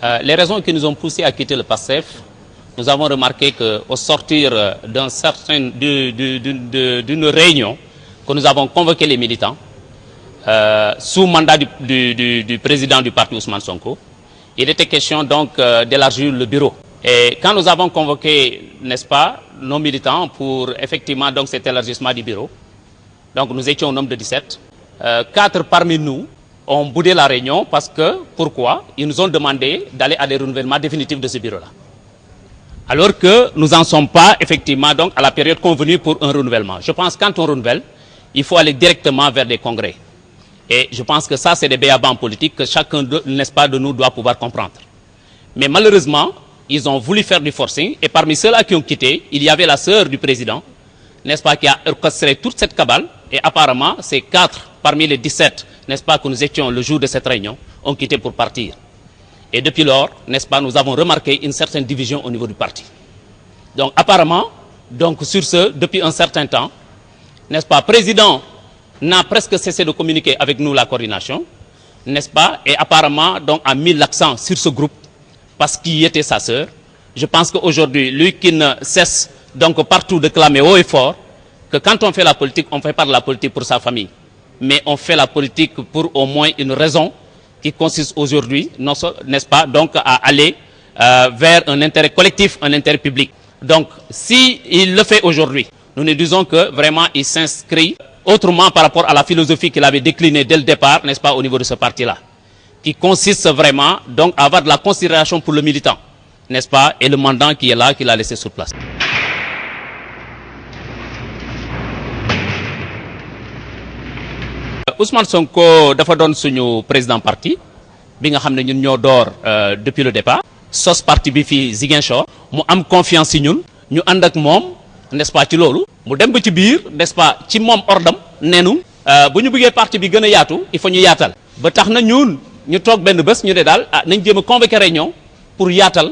Les raisons qui nous ont poussé à quitter le PASTEF, nous avons remarqué qu'au sortir d'une réunion que nous avons convoqué les militants, sous mandat du président du parti Ousmane Sonko, il était question donc d'élargir le bureau. Et quand nous avons convoqué, n'est-ce pas, nos militants pour effectivement donc cet élargissement du bureau, donc nous étions au nombre de 17, 4 parmi nous ont boudé la réunion parce que, pourquoi? Ils nous ont demandé d'aller à des renouvellements définitifs de ce bureau-là. Alors que nous n'en sommes pas effectivement donc à la période convenue pour un renouvellement. Je pense que quand on renouvelle, il faut aller directement vers des congrès. Et je pense que ça, c'est des b.a.-ba en politique que chacun, n'est-ce pas, de nous doit pouvoir comprendre. Mais malheureusement, ils ont voulu faire du forcing et parmi ceux-là qui ont quitté, il y avait la sœur du président, n'est-ce pas, qui a orchestré toute cette cabale et apparemment, ces 4 parmi les 17, n'est-ce pas, que nous étions le jour de cette réunion, ont quitté pour partir. Et depuis lors, n'est-ce pas, nous avons remarqué une certaine division au niveau du parti. Donc apparemment, donc sur ce, depuis un certain temps, n'est-ce pas, président n'a presque cessé de communiquer avec nous la coordination, n'est-ce pas, et apparemment donc a mis l'accent sur ce groupe parce qu'il était sa sœur. Je pense qu'aujourd'hui, lui qui ne cesse donc partout de clamer haut et fort que quand on fait la politique, on ne fait pas de la politique pour sa famille, mais on fait la politique pour au moins une raison qui consiste aujourd'hui, n'est-ce pas, donc à aller vers un intérêt collectif, un intérêt public. Donc, si il le fait aujourd'hui, nous nous disons que vraiment il s'inscrit autrement par rapport à la philosophie qu'il avait déclinée dès le départ, n'est-ce pas, au niveau de ce parti-là, qui consiste vraiment donc à avoir de la considération pour le militant, n'est-ce pas, et le mandant qui est là, qu'il a laissé sur place. Ousmane Sonko dafa doon suñu président parti bi nga xam ne ñun ñoo door depuis le départ sos parti bi fii Ziguinchor mu am confiance ci ñun ñu ànd ak moom n'est-ce pas ci loolu mu dem ba ci biir n'est-ce pas ci moom ordam neenu bu ñu bëggee parti bi gën a yaatu il faut ñu yaatal ba tax na ñun ñu toog benn bés ñu ne daal nañ jéem a convoquer réunion pour yaatal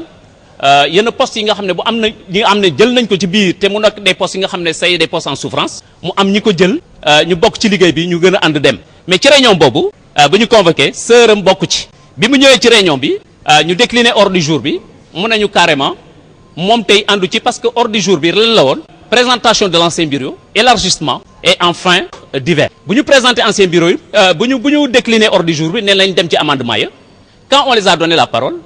yenn postes yi nga xam ne bu am na ñi nga xam ne jël nañ ko ci biir te mu nekk des postes yi nga xam ne c'est des postes en souffrance mu am ñi ko jël ñu bokk ci liggéey bi ñu gën a ànd dem mais ci réunion boobu bu ñu convoqué sëram bokk ci bi mu ñëwee ci réunion bi ñu décliner ordre du jour bi mu nañu carrément moom tey àndu ci parce que ordre du jour bi lan la woon présentation de l'ancien bureau élargissement et enfin divers bu ñu présenter ancien bureau yi bu ñu décliner ordre du jour bi ne lañ dem ci amendement ya quand on les a donné la parole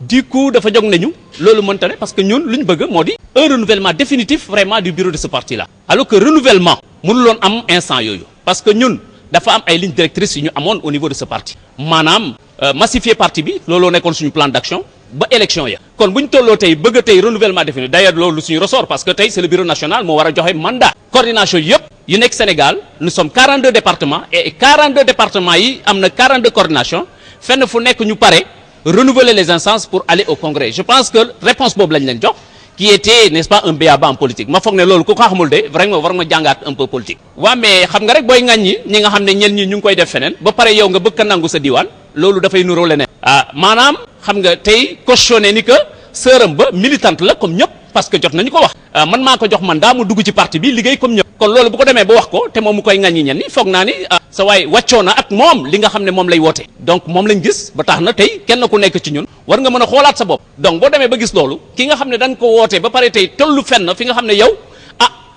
du coup dafa jóg nañu loolu mënta ne parce que ñun lu ñu bëgg moo di un renouvellement définitif vraiment du bureau de ce parti là alors que renouvellement mënuloon am instant yooyu parce que ñun dafa am ay lignes directrices yu ñu amoon au niveau de ce parti maanaam massifier parti bi looloo nekkoon suñu plan d'action ba élection ya kon bu ñu tolloo tey bëgg a tey renouvellement définitif d'ailleurs loolu suñu ressort parce que tey c'est le bureau national moo war a joxe mandat coordination yëpp yu nekk Sénégal nous sommes 42 départements et 42 départements yi am na 42 coordinations fenn fu nekk ñu pare renouveler les instances pour aller au congrès je pense que réponse boobu lañ leen jox qui était n'est-ce pas un b.a.-ba en politique ma foog ne loolu ku ko xamul de vraiment war nga jàngaat un peu politique waaw mais xam nga rek booy ŋàññi ñi nga xam ne ñen ñi ñu ngi koy def feneen ba pare yow nga bëgg a nangu sa diwaan loolu dafay nuroo leneen maanaam xam nga tey cautionné ni que sœuram ba militante la comme ñëpp parce que jot nañu ko wax man maa ko jox mandat mu dugg ci parti bi liggéey comme ñëpp kon loolu bu ko demee ba wax ko te moom mu koy ŋàññi ñen ñi foog naa ni sa waay wàccoo na ak moom li nga xam ne moom lay woote donc moom lañ gis ba tax na tey kenn ku nekk ci ñun war nga mën a xoolaat sa bopp donc boo demee ba gis loolu ki nga xam ne dañ ko wootee ba pare tey tollu fenn fi nga xam ne yow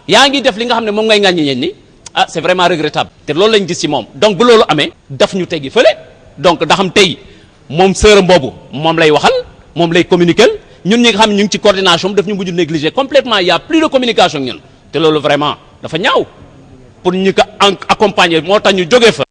yaa ngi def li nga xam ne moom ngay ŋàññi ñen ni c'est vraiment regrettable te loolu lañ gis ci moom donc bu loolu amee daf ñu teggi fële donc da xam tey moom sœuram boobu moom lay waxal moom lay communiquer ñun ñi nga xam ne ñu ngi ci coordination daf ñu mujj négliger complètement il y a plus de communication ñun te loolu vraiment dafa ñaaw pour ñu ko accompagner moo tax ñu jógee fa